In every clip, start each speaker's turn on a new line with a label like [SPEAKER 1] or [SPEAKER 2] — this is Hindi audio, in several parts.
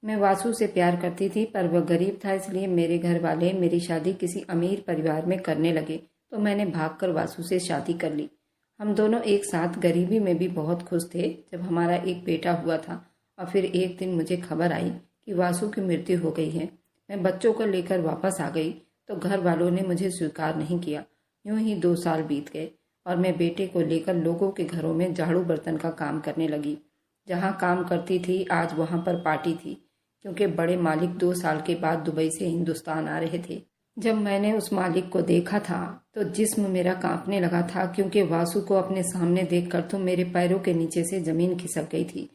[SPEAKER 1] मैं वासु से प्यार करती थी, पर वह गरीब था, इसलिए मेरे घर वाले मेरी शादी किसी अमीर परिवार में करने लगे तो मैंने भागकर वासु से शादी कर ली। हम दोनों एक साथ गरीबी में भी बहुत खुश थे। जब हमारा एक बेटा हुआ था और फिर एक दिन मुझे खबर आई कि वासु की मृत्यु हो गई है, मैं बच्चों को लेकर वापस आ गई तो घर वालों ने मुझे स्वीकार नहीं किया। यूं ही 2 साल बीत गए और मैं बेटे को लेकर लोगों के घरों में झाड़ू बर्तन का काम करने लगी। जहाँ काम करती थी आज वहाँ पर पार्टी थी, क्योंकि बड़े मालिक 2 साल के बाद दुबई से हिंदुस्तान आ रहे थे। जब मैंने उस मालिक को देखा था तो जिस्म मेरा कांपने लगा था, क्योंकि वासु को अपने सामने देखकर तो मेरे पैरों के नीचे से जमीन खिसक गई थी।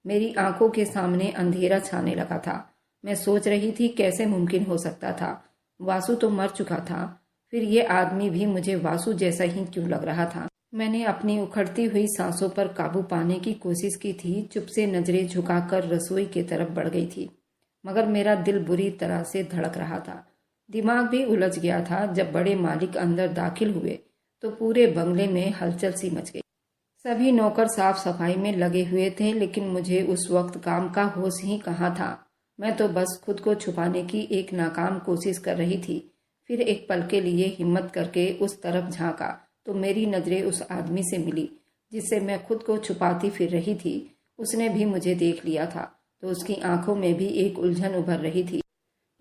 [SPEAKER 1] मेरी आंखों के सामने अंधेरा छाने लगा था। मैं सोच रही थी कैसे मुमकिन हो सकता था, वासु तो मर चुका था, फिर ये आदमी भी मुझे वासु जैसा ही क्यों लग रहा था। मैंने अपनी उखड़ती हुई सांसों पर काबू पाने की कोशिश की थी। चुप से नजरें झुकाकर रसोई की तरफ बढ़ गई थी, मगर मेरा दिल बुरी तरह से धड़क रहा था। दिमाग भी उलझ गया था। जब बड़े मालिक अंदर दाखिल हुए तो पूरे बंगले में हलचल सी मच गई। सभी नौकर साफ सफाई में लगे हुए थे, लेकिन मुझे उस वक्त काम का होश ही कहाँ था। मैं तो बस खुद को छुपाने की एक नाकाम कोशिश कर रही थी। फिर एक पल के लिए हिम्मत करके उस तरफ झांका तो मेरी नजरें उस आदमी से मिली जिससे मैं खुद को छुपाती फिर रही थी। उसने भी मुझे देख लिया था तो उसकी आंखों में भी एक उलझन उभर रही थी।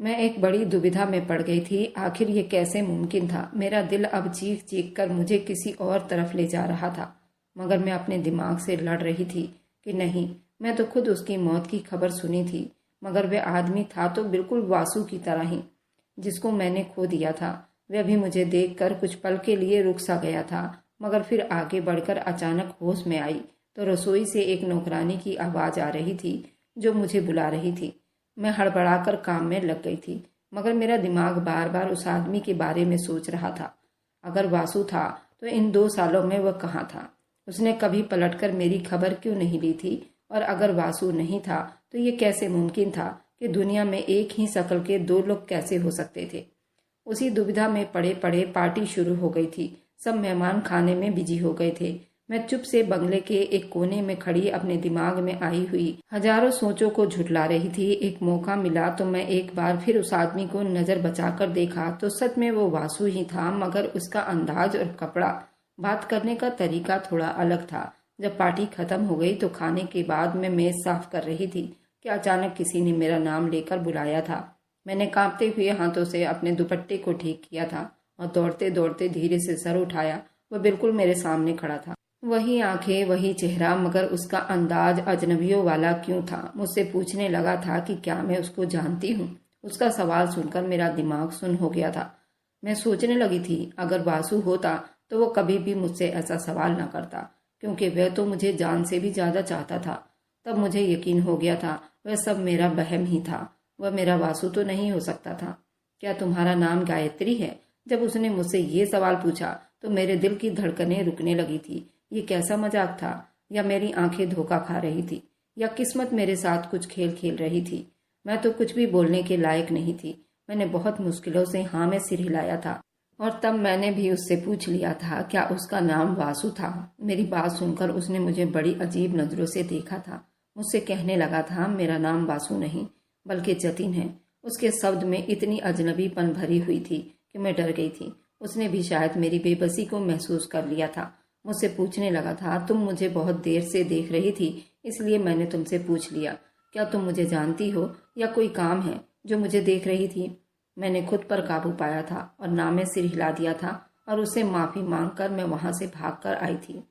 [SPEAKER 1] मैं एक बड़ी दुविधा में पड़ गई थी। आखिर ये कैसे मुमकिन था। मेरा दिल अब चीख चीख कर मुझे किसी और तरफ ले जा रहा था, मगर मैं अपने दिमाग से लड़ रही थी कि नहीं, मैं तो खुद उसकी मौत की खबर सुनी थी, मगर वह आदमी था तो बिल्कुल वासु की तरह ही, जिसको मैंने खो दिया था। वह भी मुझे देखकर कुछ पल के लिए रुक सा गया था, मगर फिर आगे बढ़कर अचानक होश में आई तो रसोई से एक नौकरानी की आवाज आ रही थी जो मुझे बुला रही थी। मैं हड़बड़ाकर काम में लग गई थी, मगर मेरा दिमाग बार बार उस आदमी के बारे में सोच रहा था। अगर वासु था तो इन 2 सालों में वह कहाँ था? उसने कभी पलटकर मेरी खबर क्यों नहीं ली थी? और अगर वासु नहीं था तो ये कैसे मुमकिन था कि दुनिया में एक ही शक्ल के 2 लोग कैसे हो सकते थे? उसी दुविधा में पड़े पड़े पार्टी शुरू हो गई थी। सब मेहमान खाने में बिजी हो गए थे। मैं चुप से बंगले के एक कोने में खड़ी अपने दिमाग में आई हुई हजारों सोचों को झुठला रही थी। एक मौका मिला तो मैं एक बार फिर उस आदमी को नजर बचाकर देखा तो सच में वो वासु ही था, मगर उसका अंदाज और कपड़ा, बात करने का तरीका थोड़ा अलग था। जब पार्टी खत्म हो गई तो खाने के बाद मैं मेज साफ कर रही थी कि अचानक किसी ने मेरा नाम लेकर बुलाया था। मैंने कांपते हुए हाथों से अपने दुपट्टे को ठीक किया था और दौड़ते दौड़ते धीरे से सर उठाया। वह बिल्कुल मेरे सामने खड़ा था। वही आंखें, वही चेहरा, मगर उसका अंदाज अजनबियों वाला क्यों था? मुझसे पूछने लगा था कि क्या मैं उसको जानती हूँ। उसका सवाल सुनकर मेरा दिमाग सुन्न हो गया था। मैं सोचने लगी थी अगर वासु होता तो वो कभी भी मुझसे ऐसा सवाल न करता, क्योंकि वह तो मुझे जान से भी ज्यादा चाहता था। तब मुझे यकीन हो गया था वह सब मेरा वहम ही था। वह मेरा वासु तो नहीं हो सकता था। क्या तुम्हारा नाम गायत्री है? जब उसने मुझसे ये सवाल पूछा तो मेरे दिल की धड़कनें रुकने लगी थी। ये कैसा मजाक था? या मेरी आंखें धोखा खा रही थी? या किस्मत मेरे साथ कुछ खेल खेल रही थी? मैं तो कुछ भी बोलने के लायक नहीं थी। मैंने बहुत मुश्किलों से हाँ में सिर हिलाया था और तब मैंने भी उससे पूछ लिया था क्या उसका नाम वासु था। मेरी बात सुनकर उसने मुझे बड़ी अजीब नजरों से देखा था। मुझसे कहने लगा था मेरा नाम वासु नहीं बल्कि जतिन है। उसके शब्द में इतनी अजनबीपन भरी हुई थी कि मैं डर गई थी। उसने भी शायद मेरी बेबसी को महसूस कर लिया था। मुझसे पूछने लगा था तुम मुझे बहुत देर से देख रही थी, इसलिए मैंने तुमसे पूछ लिया क्या तुम मुझे जानती हो या कोई काम है जो मुझे देख रही थी? मैंने खुद पर काबू पाया था और नामे सिर हिला दिया था और उससे माफी मांगकर मैं वहां से भागकर आई थी।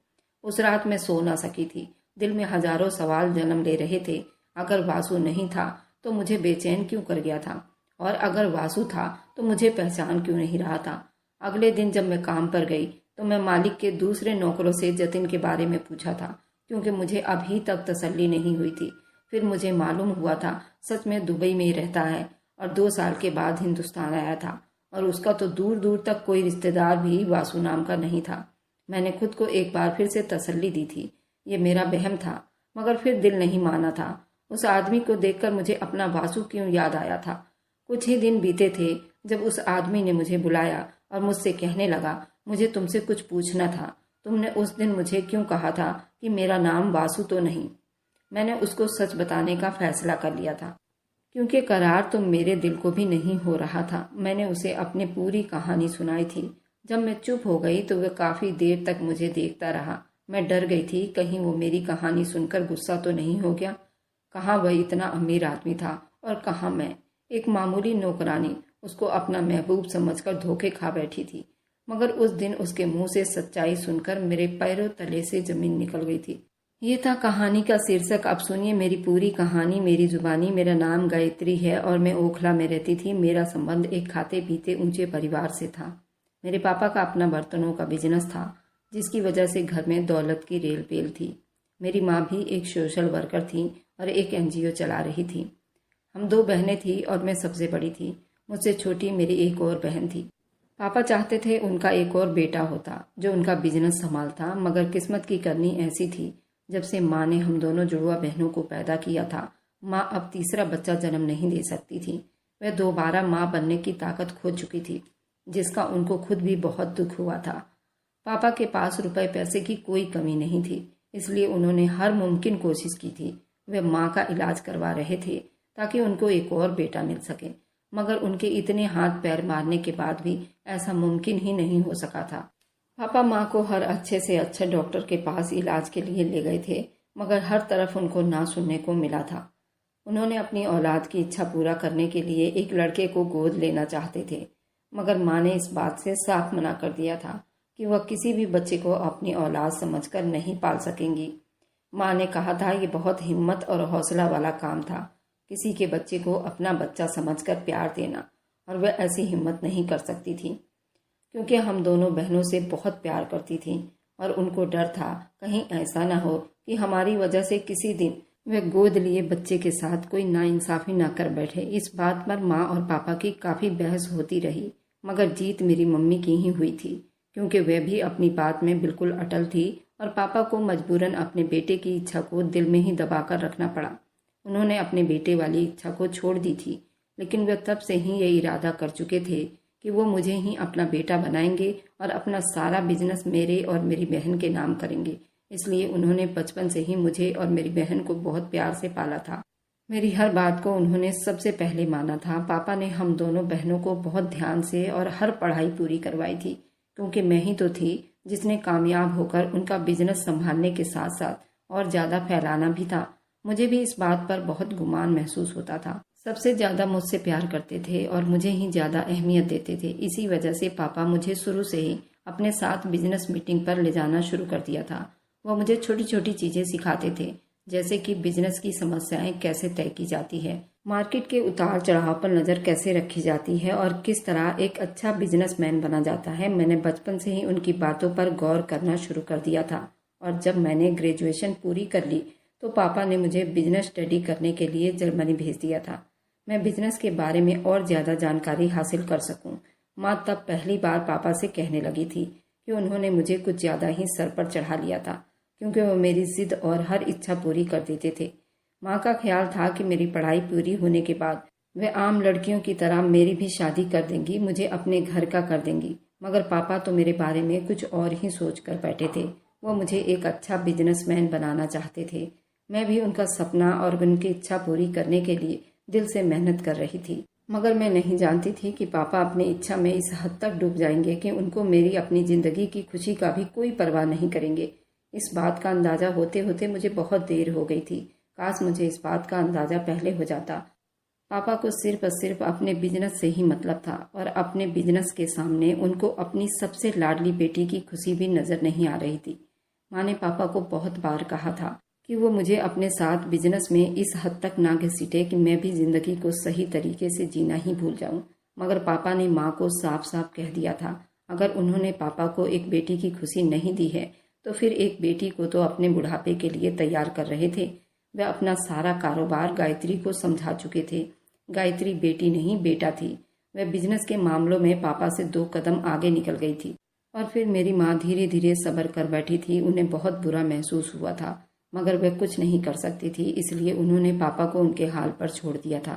[SPEAKER 1] उस रात मैं सो ना सकी थी। दिल में हजारों सवाल जन्म ले रहे थे। अगर वासु नहीं था तो मुझे बेचैन क्यों कर गया था? और अगर वासु था तो मुझे पहचान क्यों नहीं रहा था? अगले दिन जब मैं काम पर गई तो मैं मालिक के दूसरे नौकरों से जतिन के बारे में पूछा था, क्योंकि मुझे अभी तक तसल्ली नहीं हुई थी। फिर मुझे मालूम हुआ था सच में दुबई में ही रहता है और 2 साल के बाद हिंदुस्तान आया था, और उसका तो दूर दूर तक कोई रिश्तेदार भी वासु नाम का नहीं था। मैंने खुद को एक बार फिर से तसल्ली दी थी। ये मेरा वहम था, मगर फिर दिल नहीं माना था। उस आदमी को देखकर मुझे अपना वासु क्यों याद आया था। कुछ ही दिन बीते थे जब उस आदमी ने मुझे बुलाया और मुझसे कहने लगा मुझे तुमसे कुछ पूछना था। तुमने उस दिन मुझे क्यों कहा था कि मेरा नाम वासु तो नहीं? मैंने उसको सच बताने का फैसला कर लिया था। क्योंकि करार तो मेरे दिल को भी नहीं हो रहा था। मैंने उसे अपनी पूरी कहानी सुनाई थी। जब मैं चुप हो गई तो वह काफ़ी देर तक मुझे देखता रहा। मैं डर गई थी कहीं वो मेरी कहानी सुनकर गुस्सा तो नहीं हो गया। कहाँ वह इतना अमीर आदमी था और कहाँ मैं, एक मामूली नौकरानी, उसको अपना महबूब समझकर धोखे खा बैठी थी। मगर उस दिन उसके मुंह से सच्चाई सुनकर मेरे पैरों तले से जमीन निकल गई थी। ये था कहानी का शीर्षक। अब सुनिए मेरी पूरी कहानी। मेरी जुबानी। मेरा नाम गायत्री है और मैं ओखला में रहती थी। मेरा संबंध एक खाते पीते ऊंचे परिवार से था। मेरे पापा का अपना बर्तनों का बिजनेस था, जिसकी वजह से घर में दौलत की रेल पेल थी। मेरी माँ भी एक सोशल वर्कर थी और एक एनजीओ चला रही थी। हम 2 बहनें थी और मैं सबसे बड़ी थी। मुझसे छोटी मेरी एक और बहन थी। पापा चाहते थे उनका एक और बेटा होता जो उनका बिजनेस संभालता, मगर किस्मत की करनी ऐसी थी, जब से माँ ने हम दोनों जुड़वा बहनों को पैदा किया था, माँ अब तीसरा बच्चा जन्म नहीं दे सकती थी। वह दोबारा माँ बनने की ताकत खो चुकी थी, जिसका उनको खुद भी बहुत दुख हुआ था। पापा के पास रुपए पैसे की कोई कमी नहीं थी, इसलिए उन्होंने हर मुमकिन कोशिश की थी। वे माँ का इलाज करवा रहे थे ताकि उनको एक और बेटा मिल सके, मगर उनके इतने हाथ पैर मारने के बाद भी ऐसा मुमकिन ही नहीं हो सका था। पापा माँ को हर अच्छे से अच्छे डॉक्टर के पास इलाज के लिए ले गए थे, मगर हर तरफ उनको ना सुनने को मिला था। उन्होंने अपनी औलाद की इच्छा पूरा करने के लिए एक लड़के को गोद लेना चाहते थे, मगर माँ ने इस बात से साफ मना कर दिया था कि वह किसी भी बच्चे को अपनी औलाद समझकर नहीं पाल सकेंगी। माँ ने कहा था ये बहुत हिम्मत और हौसला वाला काम था, किसी के बच्चे को अपना बच्चा समझकर प्यार देना, और वह ऐसी हिम्मत नहीं कर सकती थी, क्योंकि हम दोनों बहनों से बहुत प्यार करती थीं और उनको डर था कहीं ऐसा ना हो कि हमारी वजह से किसी दिन वे गोद लिए बच्चे के साथ कोई नाइंसाफी ना कर बैठे। इस बात पर माँ और पापा की काफ़ी बहस होती रही, मगर जीत मेरी मम्मी की ही हुई थी, क्योंकि वह भी अपनी बात में बिल्कुल अटल थी और पापा को मजबूरन अपने बेटे की इच्छा को दिल में ही दबाकर रखना पड़ा। उन्होंने अपने बेटे वाली इच्छा को छोड़ दी थी, लेकिन वे तब से ही ये इरादा कर चुके थे कि वो मुझे ही अपना बेटा बनाएंगे और अपना सारा बिजनेस मेरे और मेरी बहन के नाम करेंगे। इसलिए उन्होंने बचपन से ही मुझे और मेरी बहन को बहुत प्यार से पाला था। मेरी हर बात को उन्होंने सबसे पहले माना था। पापा ने हम दोनों बहनों को बहुत ध्यान से और हर पढ़ाई पूरी करवाई थी, क्योंकि मैं ही तो थी जिसने कामयाब होकर उनका बिजनेस संभालने के साथ साथ और ज़्यादा फैलाना भी था। मुझे भी इस बात पर बहुत गुमान महसूस होता था। सबसे ज़्यादा मुझसे प्यार करते थे और मुझे ही ज़्यादा अहमियत देते थे। इसी वजह से पापा मुझे शुरू से ही अपने साथ बिजनेस मीटिंग पर ले जाना शुरू कर दिया था। वह मुझे छोटी छोटी चीज़ें सिखाते थे, जैसे कि बिजनेस की समस्याएं कैसे तय की जाती है, मार्केट के उतार चढ़ाव पर नज़र कैसे रखी जाती है और किस तरह एक अच्छा बिजनेसमैन बना जाता है। मैंने बचपन से ही उनकी बातों पर गौर करना शुरू कर दिया था, और जब मैंने ग्रेजुएशन पूरी कर ली तो पापा ने मुझे बिजनेस स्टडी करने के लिए जर्मनी भेज दिया था। मैं बिजनेस के बारे में और ज़्यादा जानकारी हासिल कर सकूं। माँ तब पहली बार पापा से कहने लगी थी कि उन्होंने मुझे कुछ ज़्यादा ही सर पर चढ़ा लिया था, क्योंकि वो मेरी जिद और हर इच्छा पूरी कर देते थे। माँ का ख्याल था कि मेरी पढ़ाई पूरी होने के बाद वे आम लड़कियों की तरह मेरी भी शादी कर देंगी, मुझे अपने घर का कर देंगी। मगर पापा तो मेरे बारे में कुछ और ही सोच कर बैठे थे। वो मुझे एक अच्छा बिजनेसमैन बनाना चाहते थे। मैं भी उनका सपना और उनकी इच्छा पूरी करने के लिए दिल से मेहनत कर रही थी, मगर मैं नहीं जानती थी कि पापा अपनी इच्छा में इस हद तक डूब जाएंगे कि उनको मेरी अपनी जिंदगी की खुशी का भी कोई परवाह नहीं करेंगे। इस बात का अंदाजा होते होते मुझे बहुत देर हो गई थी। काश मुझे इस बात का अंदाजा पहले हो जाता। पापा को सिर्फ और सिर्फ अपने बिजनेस से ही मतलब था, और अपने बिजनेस के सामने उनको अपनी सबसे लाडली बेटी की खुशी भी नजर नहीं आ रही थी। माँ ने पापा को बहुत बार कहा था कि वो मुझे अपने साथ बिजनेस में इस हद तक ना घसीटे कि मैं भी जिंदगी को सही तरीके से जीना ही भूल जाऊं। मगर पापा ने माँ को साफ साफ कह दिया था, अगर उन्होंने पापा को एक बेटी की खुशी नहीं दी है तो फिर एक बेटी को तो अपने बुढ़ापे के लिए तैयार कर रहे थे। वे अपना सारा कारोबार गायत्री को समझा चुके थे। गायत्री बेटी नहीं बेटा थी। वह बिजनेस के मामलों में पापा से 2 कदम आगे निकल गई थी। और फिर मेरी माँ धीरे धीरे सब्र कर बैठी थी। उन्हें बहुत बुरा महसूस हुआ था, मगर वह कुछ नहीं कर सकती थी, इसलिए उन्होंने पापा को उनके हाल पर छोड़ दिया था।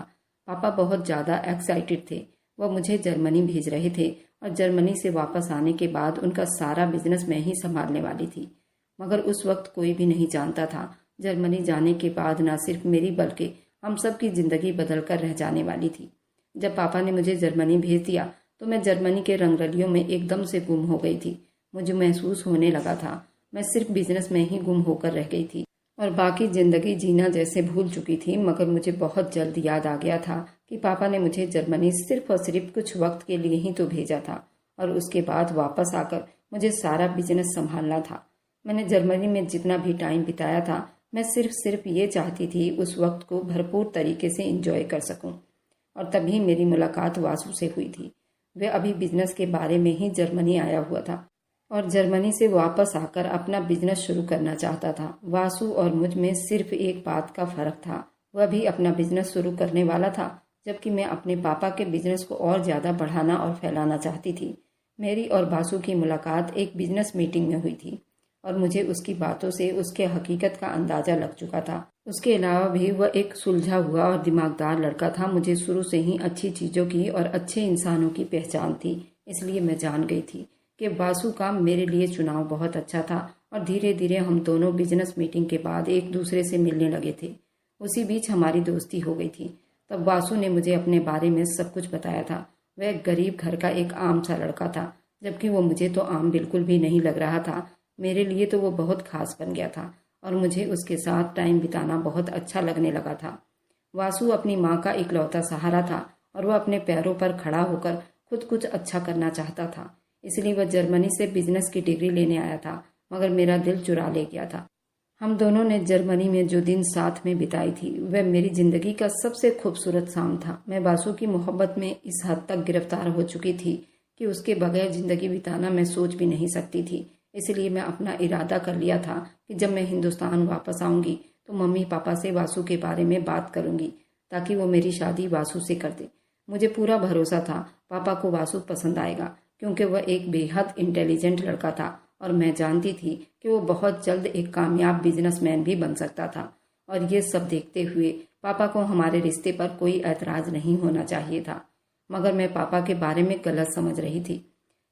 [SPEAKER 1] पापा बहुत ज़्यादा एक्साइटेड थे। वह मुझे जर्मनी भेज रहे थे और जर्मनी से वापस आने के बाद उनका सारा बिजनेस मैं ही संभालने वाली थी। मगर उस वक्त कोई भी नहीं जानता था जर्मनी जाने के बाद न सिर्फ मेरी बल्कि हम सब की जिंदगी बदल कर रह जाने वाली थी। जब पापा ने मुझे जर्मनी भेज दिया तो मैं जर्मनी के रंगरलियों में एकदम से गुम हो गई थी। मुझे महसूस होने लगा था मैं सिर्फ बिजनेस में ही गुम होकर रह गई थी और बाकी जिंदगी जीना जैसे भूल चुकी थी। मगर मुझे बहुत जल्द याद आ गया था कि पापा ने मुझे जर्मनी सिर्फ और सिर्फ कुछ वक्त के लिए ही तो भेजा था और उसके बाद वापस आकर मुझे सारा बिजनेस संभालना था। मैंने जर्मनी में जितना भी टाइम बिताया था मैं सिर्फ ये चाहती थी उस वक्त को भरपूर तरीके से एंजॉय कर सकूं। और तभी मेरी मुलाकात वासु से हुई थी। वह अभी बिजनेस के बारे में ही जर्मनी आया हुआ था और जर्मनी से वापस आकर अपना बिजनेस शुरू करना चाहता था। वासु और मुझ में सिर्फ एक बात का फर्क था, वह भी अपना बिजनेस शुरू करने वाला था, जबकि मैं अपने पापा के बिजनेस को और ज़्यादा बढ़ाना और फैलाना चाहती थी। मेरी और वासु की मुलाकात एक बिजनेस मीटिंग में हुई थी और मुझे उसकी बातों से उसके हकीकत का अंदाजा लग चुका था। उसके अलावा भी वह एक सुलझा हुआ और दिमागदार लड़का था। मुझे शुरू से ही अच्छी चीज़ों की और अच्छे इंसानों की पहचान थी, इसलिए मैं जान गई थी कि वासु का मेरे लिए चुनाव बहुत अच्छा था। और धीरे धीरे हम दोनों बिजनेस मीटिंग के बाद एक दूसरे से मिलने लगे थे। उसी बीच हमारी दोस्ती हो गई थी। तब वासु ने मुझे अपने बारे में सब कुछ बताया था। वह एक गरीब घर का एक आम सा लड़का था, जबकि वो मुझे तो आम बिल्कुल भी नहीं लग रहा था। मेरे लिए तो वो बहुत खास बन गया था और मुझे उसके साथ टाइम बिताना बहुत अच्छा लगने लगा था। वासु अपनी माँ का इकलौता सहारा था और वह अपने पैरों पर खड़ा होकर खुद कुछ अच्छा करना चाहता था। इसलिए वह जर्मनी से बिजनेस की डिग्री लेने आया था, मगर मेरा दिल चुरा ले गया था। हम दोनों ने जर्मनी में जो दिन साथ में बिताई थी वह मेरी जिंदगी का सबसे खूबसूरत शाम था। मैं वासु की मोहब्बत में इस हद तक गिरफ्तार हो चुकी थी कि उसके बगैर जिंदगी बिताना मैं सोच भी नहीं सकती थी। इसलिए मैं अपना इरादा कर लिया था कि जब मैं हिंदुस्तान वापस आऊंगी तो मम्मी पापा से वासु के बारे में बात करूंगी ताकि वो मेरी शादी वासु से कर दे। मुझे पूरा भरोसा था पापा को वासु पसंद आएगा, क्योंकि वह एक बेहद इंटेलिजेंट लड़का था और मैं जानती थी कि वो बहुत जल्द एक कामयाब बिजनेसमैन भी बन सकता था। और ये सब देखते हुए पापा को हमारे रिश्ते पर कोई ऐतराज नहीं होना चाहिए था। मगर मैं पापा के बारे में गलत समझ रही थी।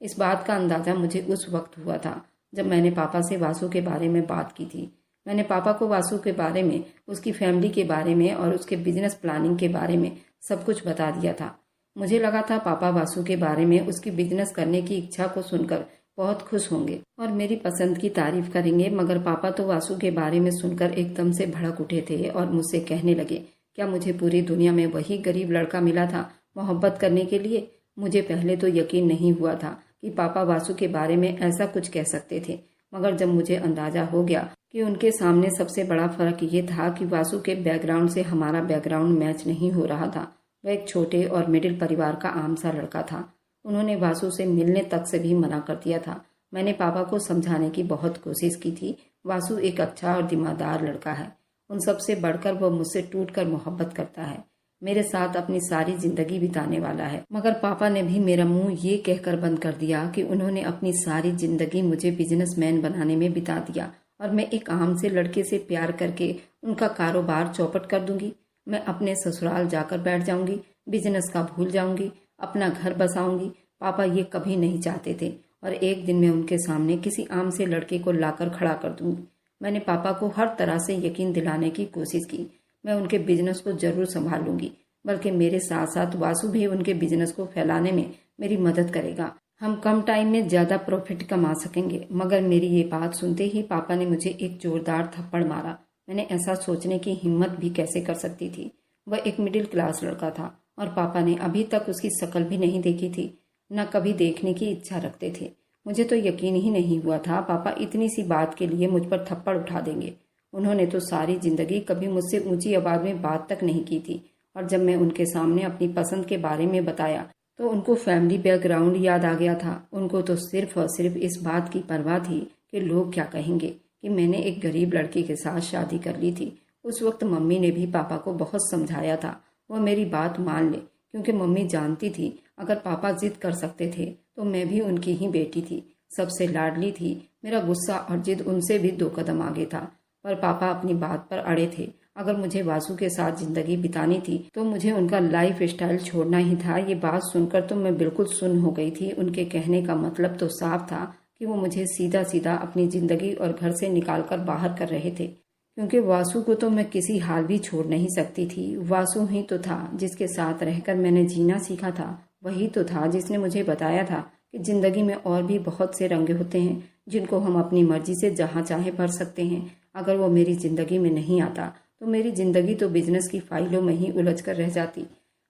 [SPEAKER 1] इस बात का अंदाजा मुझे उस वक्त हुआ था जब मैंने पापा से वासु के बारे में बात की थी। मैंने पापा को वासु के बारे में, उसकी फैमिली के बारे में और उसके बिजनेस प्लानिंग के बारे में सब कुछ बता दिया था। मुझे लगा था पापा वासु के बारे में उसकी बिजनेस करने की इच्छा को सुनकर बहुत खुश होंगे और मेरी पसंद की तारीफ करेंगे। मगर पापा तो वासु के बारे में सुनकर एकदम से भड़क उठे थे और मुझसे कहने लगे, क्या मुझे पूरी दुनिया में वही गरीब लड़का मिला था मोहब्बत करने के लिए? मुझे पहले तो यकीन नहीं हुआ था कि पापा वासु के बारे में ऐसा कुछ कह सकते थे, मगर जब मुझे अंदाजा हो गया कि उनके सामने सबसे बड़ा फर्क ये था कि वासु के बैकग्राउंड से हमारा बैकग्राउंड मैच नहीं हो रहा था। वह एक छोटे और मिडिल परिवार का आम सा लड़का था। उन्होंने वासु से मिलने तक से भी मना कर दिया था। मैंने पापा को समझाने की बहुत कोशिश की थी। वासु एक अच्छा और दिमागदार लड़का है। उन सबसे बढ़कर वह मुझसे टूटकर मोहब्बत करता है, मेरे साथ अपनी सारी जिंदगी बिताने वाला है। मगर पापा ने भी मेरा मुंह ये कहकर बंद कर दिया कि उन्होंने अपनी सारी जिंदगी मुझे बिजनेसमैन बनाने में बिता दिया और मैं एक आम से लड़के से प्यार करके उनका कारोबार चौपट कर दूंगी। मैं अपने ससुराल जाकर बैठ जाऊंगी, बिजनेस का भूल जाऊंगी, अपना घर बसाऊंगी। पापा ये कभी नहीं चाहते थे और एक दिन मैं उनके सामने किसी आम से लड़के को लाकर खड़ा कर दूंगी। मैंने पापा को हर तरह से यकीन दिलाने की कोशिश की। मैं उनके बिजनेस को जरूर संभालूंगी, बल्कि मेरे साथ साथ वासु भी उनके बिजनेस को फैलाने में मेरी मदद करेगा। हम कम टाइम में ज्यादा प्रॉफिट कमा सकेंगे। मगर मेरी ये बात सुनते ही पापा ने मुझे एक जोरदार थप्पड़ मारा। मैंने ऐसा सोचने की हिम्मत भी कैसे कर सकती थी। वह एक मिडिल क्लास लड़का था और पापा ने अभी तक उसकी शक्ल भी नहीं देखी थी, न कभी देखने की इच्छा रखते थे। मुझे तो यकीन ही नहीं हुआ था पापा इतनी सी बात के लिए मुझ पर थप्पड़ उठा देंगे। उन्होंने तो सारी जिंदगी कभी मुझसे ऊंची आवाज में बात तक नहीं की थी और जब मैं उनके सामने अपनी पसंद के बारे में बताया तो उनको फैमिली बैकग्राउंड याद आ गया था। उनको तो सिर्फ और सिर्फ इस बात की परवाह थी कि लोग क्या कहेंगे कि मैंने एक गरीब लड़की के साथ शादी कर ली थी। उस वक्त मम्मी ने भी पापा को बहुत समझाया था वह मेरी बात मान ले, क्योंकि मम्मी जानती थी अगर पापा जिद कर सकते थे तो मैं भी उनकी ही बेटी थी, सबसे लाडली थी। मेरा गुस्सा और जिद उनसे भी 2 कदम आगे था, पर पापा अपनी बात पर अड़े थे। अगर मुझे वासु के साथ जिंदगी बितानी थी तो मुझे उनका लाइफ स्टाइल छोड़ना ही था। ये बात सुनकर तो मैं बिल्कुल सुन्न हो गई थी। उनके कहने का मतलब तो साफ था कि वो मुझे सीधा सीधा अपनी जिंदगी और घर से निकालकर बाहर कर रहे थे। क्योंकि वासु को तो मैं किसी हाल भी छोड़ नहीं सकती थी। वासु ही तो था जिसके साथ रहकर मैंने जीना सीखा था। वही तो था जिसने मुझे बताया था कि जिंदगी में और भी बहुत से रंग होते हैं जिनको हम अपनी मर्जी से जहाँ चाहे भर सकते हैं। अगर वो मेरी जिंदगी में नहीं आता तो मेरी जिंदगी तो बिजनेस की फाइलों में ही उलझ कर रह जाती।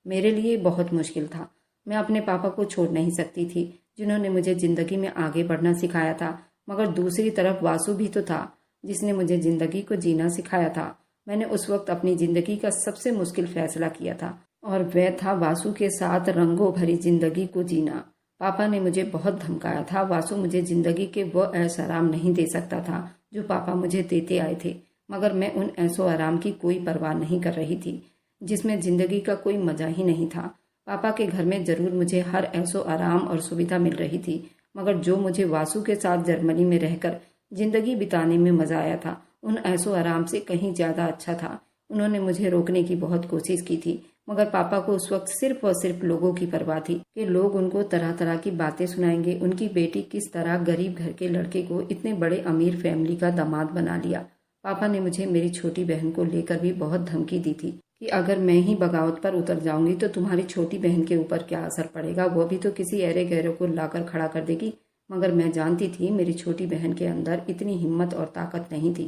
[SPEAKER 1] मेरे लिए बहुत मुश्किल था। मैं अपने पापा को छोड़ नहीं सकती थी जिन्होंने मुझे जिंदगी में आगे बढ़ना सिखाया था, मगर दूसरी तरफ वासु भी तो था जिसने मुझे जिंदगी को जीना सिखाया था। मैंने उस वक्त अपनी जिंदगी का सबसे मुश्किल फैसला किया था और वह था वासु के साथ रंगों भरी जिंदगी को जीना। पापा ने मुझे बहुत धमकाया था। वासु मुझे जिंदगी के वो ऐश आराम नहीं दे सकता था जो पापा मुझे देते आए थे, मगर मैं उन ऐशो आराम की कोई परवाह नहीं कर रही थी जिसमें जिंदगी का कोई मजा ही नहीं था। पापा के घर में जरूर मुझे हर ऐशो आराम और सुविधा मिल रही थी, मगर जो मुझे वासु के साथ जर्मनी में रहकर जिंदगी बिताने में मजा आया था उन ऐशो आराम से कहीं ज्यादा अच्छा था। उन्होंने मुझे रोकने की बहुत कोशिश की थी, मगर पापा को उस वक्त सिर्फ और सिर्फ लोगों की परवाह थी कि लोग उनको तरह तरह की बातें सुनाएंगे। उनकी बेटी किस तरह गरीब घर के लड़के को इतने बड़े अमीर फैमिली का दामाद बना लिया। पापा ने मुझे मेरी छोटी बहन को लेकर भी बहुत धमकी दी थी कि अगर मैं ही बगावत पर उतर जाऊंगी तो तुम्हारी छोटी बहन के ऊपर क्या असर पड़ेगा, वो भी तो किसी ऐरे गैरों को लाकर खड़ा कर देगी। मगर मैं जानती थी मेरी छोटी बहन के अंदर इतनी हिम्मत और ताकत नहीं थी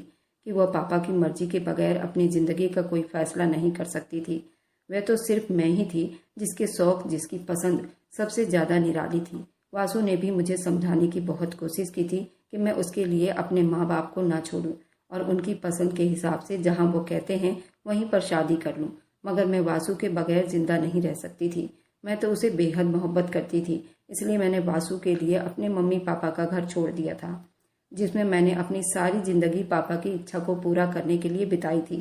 [SPEAKER 1] कि वह पापा की मर्जी के बगैर अपनी जिंदगी का कोई फैसला नहीं कर सकती थी। वह तो सिर्फ मैं ही थी जिसके शौक, जिसकी पसंद सबसे ज्यादा निराली थी। वासु ने भी मुझे समझाने की बहुत कोशिश की थी कि मैं उसके लिए अपने माँ बाप को ना छोड़ूं और उनकी पसंद के हिसाब से जहाँ वो कहते हैं वहीं पर शादी कर लूं, मगर मैं वासु के बगैर जिंदा नहीं रह सकती थी। मैं तो उसे बेहद मोहब्बत करती थी, इसलिए मैंने वासु के लिए अपने मम्मी पापा का घर छोड़ दिया था जिसमें मैंने अपनी सारी जिंदगी पापा की इच्छा को पूरा करने के लिए बिताई थी।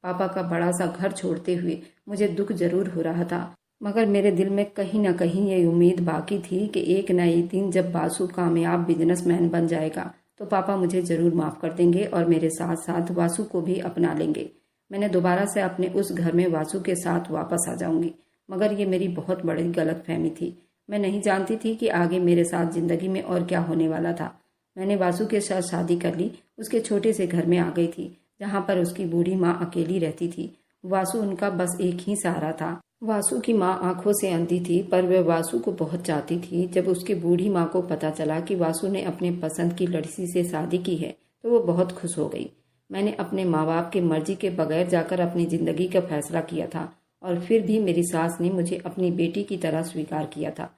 [SPEAKER 1] पापा का बड़ा सा घर छोड़ते हुए मुझे दुख जरूर हो रहा था, मगर मेरे दिल में कहीं ना कहीं ये उम्मीद बाकी थी कि एक न एक दिन जब वासु कामयाब बिजनेसमैन बन जाएगा तो पापा मुझे जरूर माफ कर देंगे और मेरे साथ साथ वासु को भी अपना लेंगे। मैंने दोबारा से अपने उस घर में वासु के साथ वापस आ जाऊंगी, मगर ये मेरी बहुत बड़ी गलतफहमी थी। मैं नहीं जानती थी कि आगे मेरे साथ जिंदगी में और क्या होने वाला था। मैंने वासु के साथ शादी कर ली। उसके छोटे से घर में आ गई थी जहाँ पर उसकी बूढ़ी माँ अकेली रहती थी। वासु उनका बस एक ही सहारा था। वासु की माँ आंखों से अंधी थी, पर वह वासु को बहुत चाहती थी। जब उसकी बूढ़ी माँ को पता चला कि वासु ने अपने पसंद की लड़की से शादी की है तो वो बहुत खुश हो गई। मैंने अपने माँ बाप की मर्जी के बगैर जाकर अपनी जिंदगी का फैसला किया था और फिर भी मेरी सास ने मुझे अपनी बेटी की तरह स्वीकार किया था।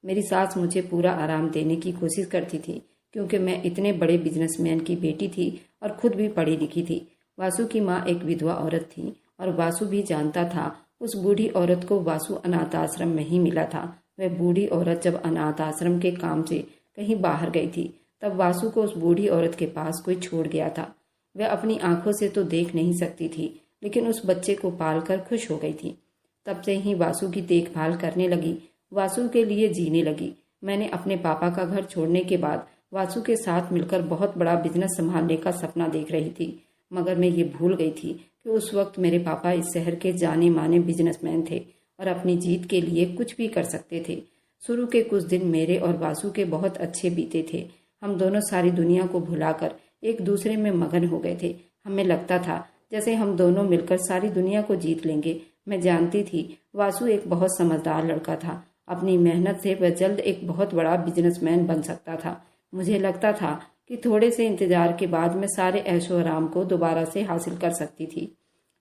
[SPEAKER 1] मेरी सास मुझे पूरा आराम देने की कोशिश करती थी क्योंकि मैं इतने बड़े बिजनेसमैन की बेटी थी और खुद भी पढ़ी लिखी थी। वासु की माँ एक विधवा औरत थी और वासु भी जानता था। उस बूढ़ी औरत को वासु अनाथ आश्रम में ही मिला था। वह बूढ़ी औरत जब अनाथ आश्रम के काम से कहीं बाहर गई थी तब वासु को उस बूढ़ी औरत के पास कोई छोड़ गया था। वह अपनी आंखों से तो देख नहीं सकती थी, लेकिन उस बच्चे को पालकर खुश हो गई थी। तब से ही वासु की देखभाल करने लगी, वासु के लिए जीने लगी। मैंने अपने पापा का घर छोड़ने के बाद वासु के साथ मिलकर बहुत बड़ा बिजनेस संभालने का सपना देख रही थी, मगर मैं ये भूल गई थी कि उस वक्त मेरे पापा इस शहर के जाने माने बिजनेसमैन थे और अपनी जीत के लिए कुछ भी कर सकते थे। शुरू के कुछ दिन मेरे और वासु के बहुत अच्छे बीते थे। हम दोनों सारी दुनिया को भुलाकर एक दूसरे में मगन हो गए थे। हमें लगता था जैसे हम दोनों मिलकर सारी दुनिया को जीत लेंगे। मैं जानती थी वासु एक बहुत समझदार लड़का था। अपनी मेहनत से वह जल्द एक बहुत बड़ा बिजनेसमैन बन सकता था। मुझे लगता था कि थोड़े से इंतजार के बाद मैं सारे ऐशो आराम को दोबारा से हासिल कर सकती थी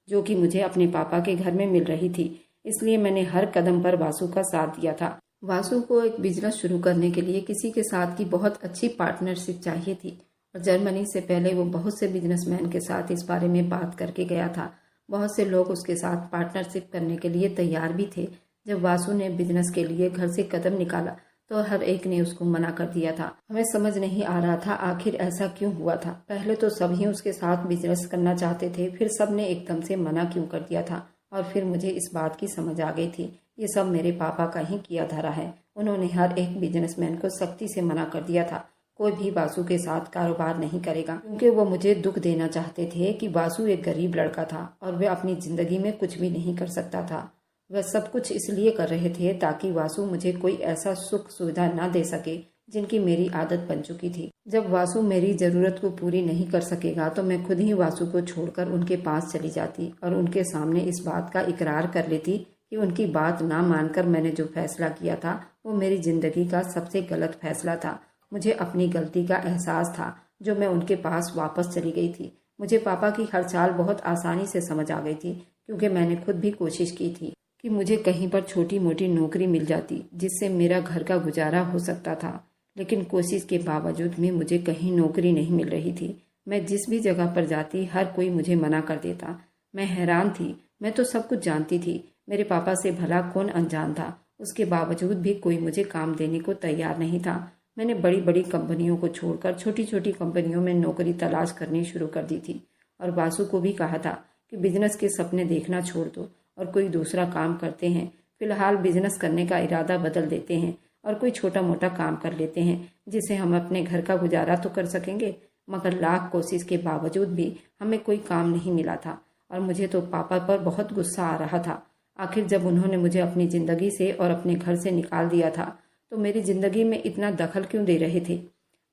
[SPEAKER 1] जो कि मुझे अपने पापा के घर में मिल रही थी। इसलिए मैंने हर कदम पर वासु का साथ दिया था। वासु को एक बिजनेस शुरू करने के लिए किसी के साथ की बहुत अच्छी पार्टनरशिप चाहिए थी और जर्मनी से पहले वो बहुत से बिजनेसमैन के साथ इस बारे में बात करके गया था। बहुत से लोग उसके साथ पार्टनरशिप करने के लिए तैयार भी थे। जब वासु ने बिजनेस के लिए घर से कदम निकाला तो हर एक ने उसको मना कर दिया था। हमें समझ नहीं आ रहा था आखिर ऐसा क्यों हुआ था। पहले तो सभी उसके साथ बिजनेस करना चाहते थे, फिर सबने एकदम से मना क्यों कर दिया था। और फिर मुझे इस बात की समझ आ गई थी, ये सब मेरे पापा का ही किया धरा है। उन्होंने हर एक बिजनेसमैन को सख्ती से मना कर दिया था, कोई भी वासु के साथ कारोबार नहीं करेगा, क्योंकि वो मुझे दुख देना चाहते थे कि वासु एक गरीब लड़का था और वह अपनी जिंदगी में कुछ भी नहीं कर सकता था। वह सब कुछ इसलिए कर रहे थे ताकि वासु मुझे कोई ऐसा सुख सुविधा न दे सके जिनकी मेरी आदत बन चुकी थी। जब वासु मेरी ज़रूरत को पूरी नहीं कर सकेगा तो मैं खुद ही वासु को छोड़कर उनके पास चली जाती और उनके सामने इस बात का इकरार कर लेती कि उनकी बात ना मानकर मैंने जो फैसला किया था वो मेरी ज़िंदगी का सबसे गलत फैसला था। मुझे अपनी गलती का एहसास था जो मैं उनके पास वापस चली गई थी। मुझे पापा की हर चाल बहुत आसानी से समझ आ गई थी, क्योंकि मैंने खुद भी कोशिश की थी कि मुझे कहीं पर छोटी मोटी नौकरी मिल जाती जिससे मेरा घर का गुजारा हो सकता था। लेकिन कोशिश के बावजूद भी मुझे कहीं नौकरी नहीं मिल रही थी। मैं जिस भी जगह पर जाती हर कोई मुझे मना कर देता। मैं हैरान थी। मैं तो सब कुछ जानती थी। मेरे पापा से भला कौन अनजान था। उसके बावजूद भी कोई मुझे काम देने को तैयार नहीं था। मैंने बड़ी बड़ी कंपनियों को छोड़कर छोटी छोटी कंपनियों में नौकरी तलाश करनी शुरू कर दी थी और वासु को भी कहा था कि बिजनेस के सपने देखना छोड़ दो और कोई दूसरा काम करते हैं। फिलहाल बिजनेस करने का इरादा बदल देते हैं और कोई छोटा मोटा काम कर लेते हैं जिससे हम अपने घर का गुजारा तो कर सकेंगे। मगर लाख कोशिश के बावजूद भी हमें कोई काम नहीं मिला था और मुझे तो पापा पर बहुत गुस्सा आ रहा था। आखिर जब उन्होंने मुझे अपनी ज़िंदगी से और अपने घर से निकाल दिया था तो मेरी ज़िंदगी में इतना दखल क्यों दे रहे थे?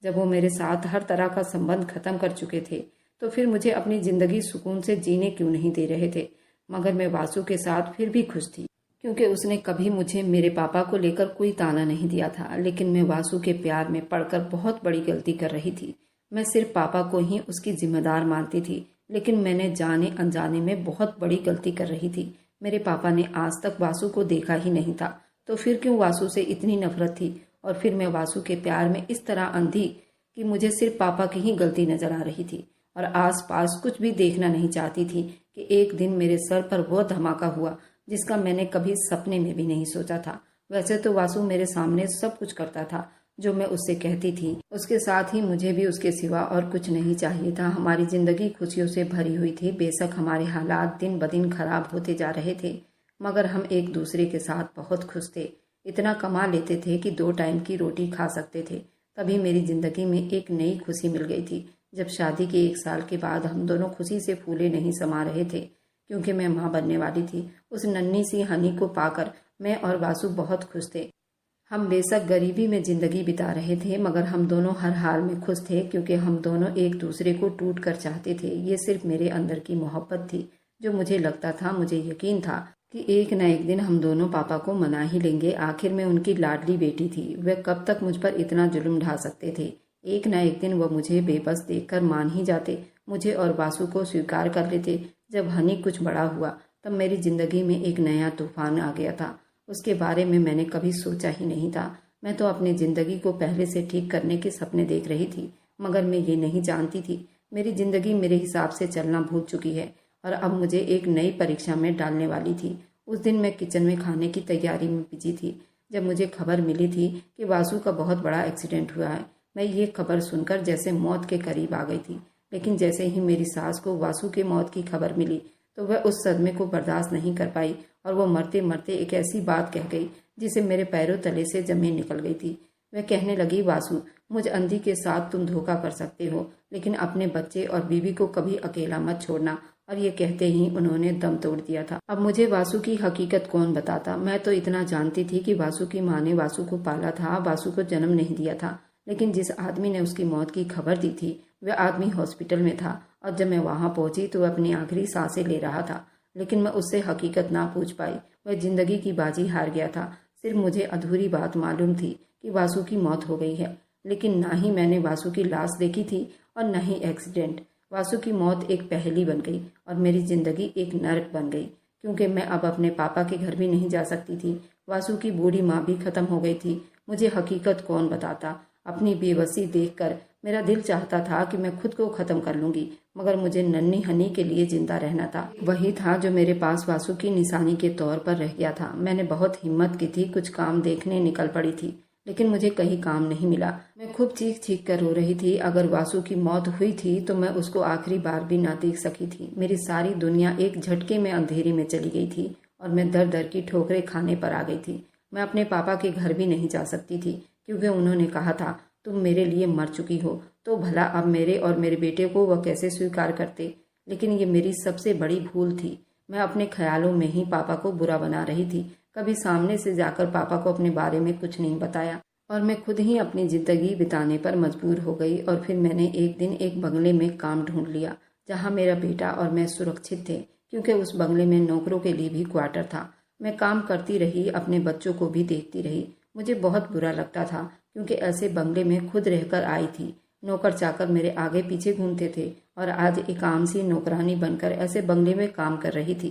[SPEAKER 1] जब वो मेरे साथ हर तरह का संबंध खत्म कर चुके थे तो फिर मुझे अपनी ज़िंदगी सुकून से जीने क्यों नहीं दे रहे थे? मगर मैं वासु के साथ फिर भी खुश थी, क्योंकि उसने कभी मुझे मेरे पापा को लेकर कोई ताना नहीं दिया था। लेकिन मैं वासु के प्यार में पड़कर बहुत बड़ी गलती कर रही थी। मैं सिर्फ पापा को ही उसकी जिम्मेदार मानती थी, लेकिन मैंने जाने अनजाने में बहुत बड़ी गलती कर रही थी। मेरे पापा ने आज तक वासु को देखा ही नहीं था, तो फिर क्यों वासु से इतनी नफरत थी? और फिर मैं वासु के प्यार में इस तरह अंधी कि मुझे सिर्फ पापा की ही गलती नजर आ रही थी और आसपास कुछ भी देखना नहीं चाहती थी कि एक दिन मेरे सर पर वो धमाका हुआ जिसका मैंने कभी सपने में भी नहीं सोचा था। वैसे तो वासु मेरे सामने सब कुछ करता था जो मैं उससे कहती थी। उसके साथ ही मुझे भी उसके सिवा और कुछ नहीं चाहिए था। हमारी जिंदगी खुशियों से भरी हुई थी। बेशक हमारे हालात दिन ब दिन खराब होते जा रहे थे, मगर हम एक दूसरे के साथ बहुत खुश थे। इतना कमा लेते थे कि 2 टाइम की रोटी खा सकते थे। तभी मेरी जिंदगी में एक नई खुशी मिल गई थी। जब शादी के 1 साल के बाद हम दोनों खुशी से फूले नहीं समा रहे थे, क्योंकि मैं माँ बनने वाली थी। उस नन्ही सी हनी को पाकर मैं और वासु बहुत खुश थे। हम बेशक गरीबी में जिंदगी बिता रहे थे, मगर हम दोनों हर हाल में खुश थे, क्योंकि हम दोनों एक दूसरे को टूट कर चाहते थे। ये सिर्फ मेरे अंदर की मोहब्बत थी जो मुझे लगता था, मुझे यकीन था कि एक न एक दिन हम दोनों पापा को मना ही लेंगे। आखिर में उनकी लाडली बेटी थी। वे कब तक मुझ पर इतना जुल्म ढा सकते थे? एक न एक दिन वह मुझे बेबस देखकर मान ही जाते, मुझे और वासु को स्वीकार कर लेते। जब हनी कुछ बड़ा हुआ तब मेरी जिंदगी में एक नया तूफान आ गया था। उसके बारे में मैंने कभी सोचा ही नहीं था। मैं तो अपनी जिंदगी को पहले से ठीक करने के सपने देख रही थी, मगर मैं ये नहीं जानती थी मेरी जिंदगी मेरे हिसाब से चलना भूल चुकी है और अब मुझे एक नई परीक्षा में डालने वाली थी। उस दिन मैं किचन में खाने की तैयारी में बिजी थी जब मुझे खबर मिली थी कि वासु का बहुत बड़ा एक्सीडेंट हुआ है। मैं ये खबर सुनकर जैसे मौत के करीब आ गई थी, लेकिन जैसे ही मेरी सास को वासु के मौत की खबर मिली तो वह उस सदमे को बर्दाश्त नहीं कर पाई और वो मरते मरते एक ऐसी बात कह गई जिसे मेरे पैरों तले से जमीन निकल गई थी। वह कहने लगी, वासु, मुझ अंधी के साथ तुम धोखा कर सकते हो, लेकिन अपने बच्चे और बीवी को कभी अकेला मत छोड़ना। और ये कहते ही उन्होंने दम तोड़ दिया था। अब मुझे वासु की हकीकत कौन बताता? मैं तो इतना जानती थी कि वासु की माँ ने वासु को पाला था, वासु को जन्म नहीं दिया था। लेकिन जिस आदमी ने उसकी मौत की खबर दी थी वह आदमी हॉस्पिटल में था और जब मैं वहां पहुंची तो वह अपनी आखिरी सांसें ले रहा था। लेकिन मैं उससे हकीकत ना पूछ पाई। वह जिंदगी की बाजी हार गया था। सिर्फ मुझे अधूरी बात मालूम थी कि वासु की मौत हो गई है, लेकिन ना ही मैंने वासु की लाश देखी थी और न ही एक्सीडेंट। वासु की मौत एक पहेली बन गई और मेरी जिंदगी एक नरक बन गई, क्योंकि मैं अब अपने पापा के घर भी नहीं जा सकती थी। वासु की बूढ़ी माँ भी खत्म हो गई थी। मुझे हकीकत कौन बताता? अपनी बेबसी देखकर मेरा दिल चाहता था कि मैं खुद को खत्म कर लूंगी, मगर मुझे नन्ही हनी के लिए जिंदा रहना था। वही था जो मेरे पास वासु की निशानी के तौर पर रह गया था। मैंने बहुत हिम्मत की थी, कुछ काम देखने निकल पड़ी थी, लेकिन मुझे कहीं काम नहीं मिला। मैं खूब चीख चीख कर रो रही थी। अगर वासु की मौत हुई थी तो मैं उसको आखिरी बार भी ना देख सकी थी। मेरी सारी दुनिया एक झटके में अंधेरे में चली गई थी और मैं दर दर की ठोकरें खाने पर आ गई थी। मैं अपने पापा के घर भी नहीं जा सकती थी, क्योंकि उन्होंने कहा था, तुम मेरे लिए मर चुकी हो, तो भला अब मेरे और मेरे बेटे को वह कैसे स्वीकार करते। लेकिन ये मेरी सबसे बड़ी भूल थी। मैं अपने ख्यालों में ही पापा को बुरा बना रही थी। कभी सामने से जाकर पापा को अपने बारे में कुछ नहीं बताया। और मैं खुद ही अपनी ज़िंदगी बिताने पर मजबूर हो गई। और फिर मैंने एक दिन एक बंगले में काम ढूंढ लिया जहाँ मेरा बेटा और मैं सुरक्षित थे, क्योंकि उस बंगले में नौकरों के लिए भी क्वार्टर था। मैं काम करती रही, अपने बच्चों को भी देखती रही। मुझे बहुत बुरा लगता था, क्योंकि ऐसे बंगले में खुद रहकर आई थी। नौकर चाकर मेरे आगे पीछे घूमते थे और आज एक आम सी नौकरानी बनकर ऐसे बंगले में काम कर रही थी।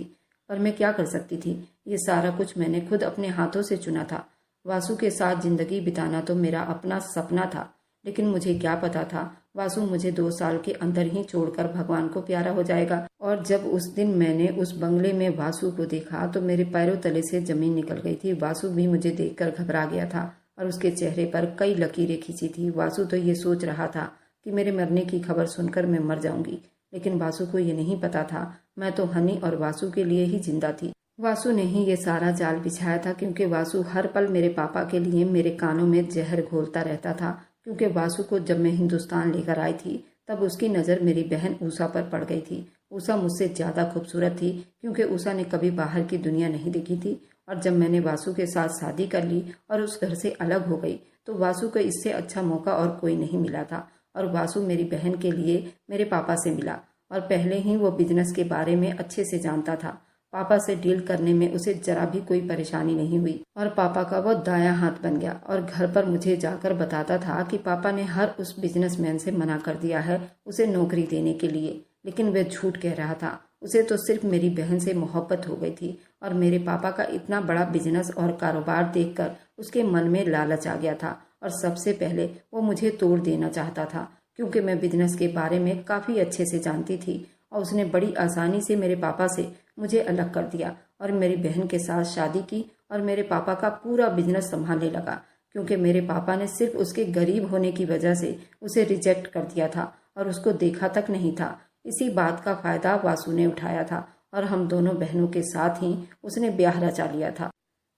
[SPEAKER 1] पर मैं क्या कर सकती थी? ये सारा कुछ मैंने खुद अपने हाथों से चुना था। वासु के साथ जिंदगी बिताना तो मेरा अपना सपना था, लेकिन मुझे क्या पता था वासु मुझे 2 साल के अंदर ही छोड़कर भगवान को प्यारा हो जाएगा। और जब उस दिन मैंने उस बंगले में वासु को देखा तो मेरे पैरों तले से जमीन निकल गई थी। वासु भी मुझे देखकर घबरा गया था और उसके चेहरे पर कई लकीरें खींची थी। वासु तो ये सोच रहा था कि मेरे मरने की खबर सुनकर मैं मर जाऊंगी, लेकिन वासु को ये नहीं पता था मैं तो हनी और वासु के लिए ही जिंदा थी। वासु ने ही ये सारा जाल बिछाया था, क्योंकि वासु हर पल मेरे पापा के लिए मेरे कानों में जहर घोलता रहता था। क्योंकि वासु को जब मैं हिंदुस्तान लेकर आई थी तब उसकी नज़र मेरी बहन ऊषा पर पड़ गई थी। ऊषा मुझसे ज़्यादा खूबसूरत थी, क्योंकि ऊषा ने कभी बाहर की दुनिया नहीं देखी थी। और जब मैंने वासु के साथ शादी कर ली और उस घर से अलग हो गई तो वासु को इससे अच्छा मौका और कोई नहीं मिला था। और वासु मेरी बहन के लिए मेरे पापा से मिला, और पहले ही वो बिजनेस के बारे में अच्छे से जानता था। पापा से डील करने में उसे जरा भी कोई परेशानी नहीं हुई और पापा का वो दायां हाथ बन गया। और घर पर मुझे जाकर बताता था कि पापा ने हर उस बिजनेसमैन से मना कर दिया है उसे नौकरी देने के लिए, लेकिन वह झूठ कह रहा था। उसे तो सिर्फ मेरी बहन से मोहब्बत हो गई थी। और मेरे पापा का इतना बड़ा बिजनेस और कारोबार देखकर उसके मन में लालच आ गया था, और सबसे पहले वो मुझे तोड़ देना चाहता था, क्योंकि मैं बिजनेस के बारे में काफ़ी अच्छे से जानती थी। और उसने बड़ी आसानी से मेरे पापा से मुझे अलग कर दिया और मेरी बहन के साथ शादी की और मेरे पापा का पूरा बिजनेस संभालने लगा, क्योंकि मेरे पापा ने सिर्फ उसके गरीब होने की वजह से उसे रिजेक्ट कर दिया था और उसको देखा तक नहीं था। इसी बात का फायदा वासु ने उठाया था और हम दोनों बहनों के साथ ही उसने ब्याह रचा लिया था।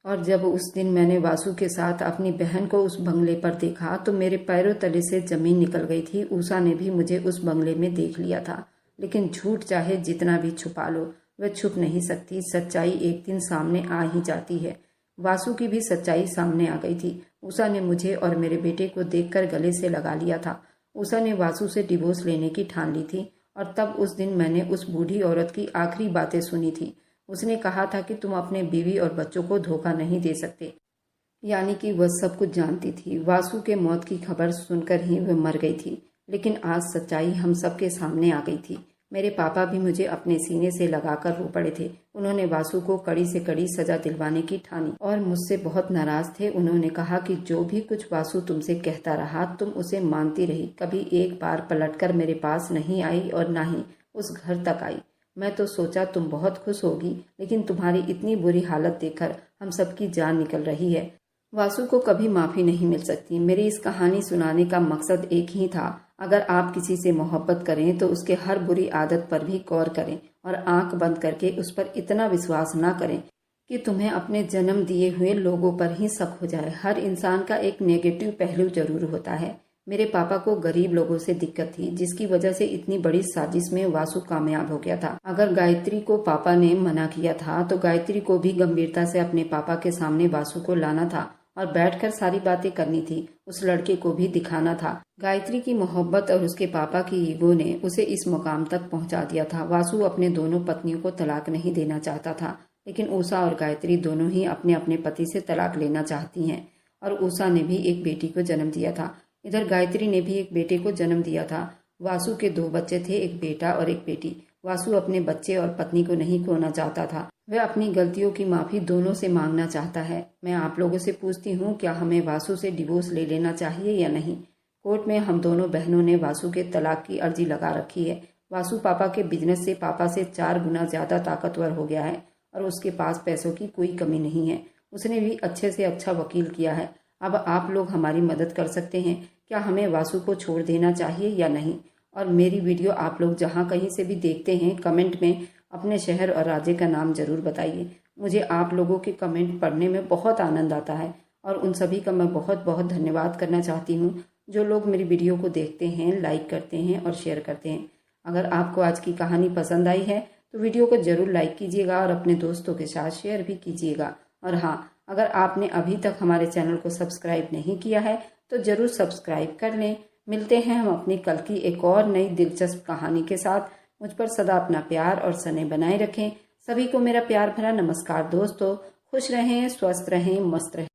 [SPEAKER 1] और जब उस दिन मैंने वासु के साथ अपनी बहन को उस बंगले पर देखा तो मेरे पैरों तले से जमीन निकल गई थी। ऊषा ने भी मुझे उस बंगले में देख लिया था, लेकिन झूठ चाहे जितना भी छुपा लो वह छुप नहीं सकती। सच्चाई एक दिन सामने आ ही जाती है। वासु की भी सच्चाई सामने आ गई थी। ऊषा ने मुझे और मेरे बेटे को देखकर गले से लगा लिया था। ऊषा ने वासु से डिवोर्स लेने की ठान ली थी। और तब उस दिन मैंने उस बूढ़ी औरत की आखिरी बातें सुनी थी। उसने कहा था कि तुम अपने बीवी और बच्चों को धोखा नहीं दे सकते, यानी कि वह सब कुछ जानती थी। वासु के मौत की खबर सुनकर ही वह मर गई थी, लेकिन आज सच्चाई हम सबके सामने आ गई थी। मेरे पापा भी मुझे अपने सीने से लगाकर रो पड़े थे। उन्होंने वासु को कड़ी से कड़ी सजा दिलवाने की ठानी और मुझसे बहुत नाराज थे। उन्होंने कहा कि जो भी कुछ वासु तुमसे कहता रहा तुम उसे मानती रही, कभी एक बार पलटकर मेरे पास नहीं आई और ना ही उस घर तक आई। मैं तो सोचा तुम बहुत खुश होगी, लेकिन तुम्हारी इतनी बुरी हालत देखकर हम सबकी जान निकल रही है। वासु को कभी माफ़ी नहीं मिल सकती। मेरी इस कहानी सुनाने का मकसद एक ही था, अगर आप किसी से मोहब्बत करें तो उसके हर बुरी आदत पर भी गौर करें और आंख बंद करके उस पर इतना विश्वास ना करें कि तुम्हें अपने जन्म दिए हुए लोगों पर ही शक हो जाए। हर इंसान का एक नेगेटिव पहलू जरूर होता है। मेरे पापा को गरीब लोगों से दिक्कत थी, जिसकी वजह से इतनी बड़ी साजिश में वासु कामयाब हो गया था। अगर गायत्री को पापा ने मना किया था तो गायत्री को भी गंभीरता से अपने पापा के सामने वासु को लाना था और बैठकर सारी बातें करनी थी। उस लड़के को भी दिखाना था। गायत्री की मोहब्बत और उसके पापा की ईगो ने उसे इस मुकाम तक पहुंचा दिया था। वासु अपने दोनों पत्नियों को तलाक नहीं देना चाहता था, लेकिन ऊषा और गायत्री दोनों ही अपने अपने पति से तलाक लेना चाहती हैं। और ऊषा ने भी एक बेटी को जन्म दिया था, इधर गायत्री ने भी एक बेटे को जन्म दिया था। वासु के 2 बच्चे थे, एक बेटा और एक बेटी। वासु अपने बच्चे और पत्नी को नहीं खोना चाहता था। वह अपनी गलतियों की माफी दोनों से मांगना चाहता है। मैं आप लोगों से पूछती हूँ, क्या हमें वासु से डिवोर्स ले लेना चाहिए या नहीं? कोर्ट में हम दोनों बहनों ने वासु के तलाक की अर्जी लगा रखी है। वासु पापा के बिजनेस से पापा से 4 गुना ज्यादा ताकतवर हो गया है और उसके पास पैसों की कोई कमी नहीं है। उसने भी अच्छे से अच्छा वकील किया है। अब आप लोग हमारी मदद कर सकते हैं। क्या हमें वासु को छोड़ देना चाहिए या नहीं? और मेरी वीडियो आप लोग जहाँ कहीं से भी देखते हैं, कमेंट में अपने शहर और राज्य का नाम जरूर बताइए। मुझे आप लोगों के कमेंट पढ़ने में बहुत आनंद आता है और उन सभी का मैं बहुत बहुत धन्यवाद करना चाहती हूँ जो लोग मेरी वीडियो को देखते हैं, लाइक करते हैं और शेयर करते हैं। अगर आपको आज की कहानी पसंद आई है तो वीडियो को जरूर लाइक कीजिएगा और अपने दोस्तों के साथ शेयर भी कीजिएगा। और हाँ, अगर आपने अभी तक हमारे चैनल को सब्सक्राइब नहीं किया है तो जरूर सब्सक्राइब कर लें। मिलते हैं हम अपनी कल की एक और नई दिलचस्प कहानी के साथ। मुझ पर सदा अपना प्यार और स्नेह बनाए रखें। सभी को मेरा प्यार भरा नमस्कार दोस्तों। खुश रहें, स्वस्थ रहें, मस्त रहें।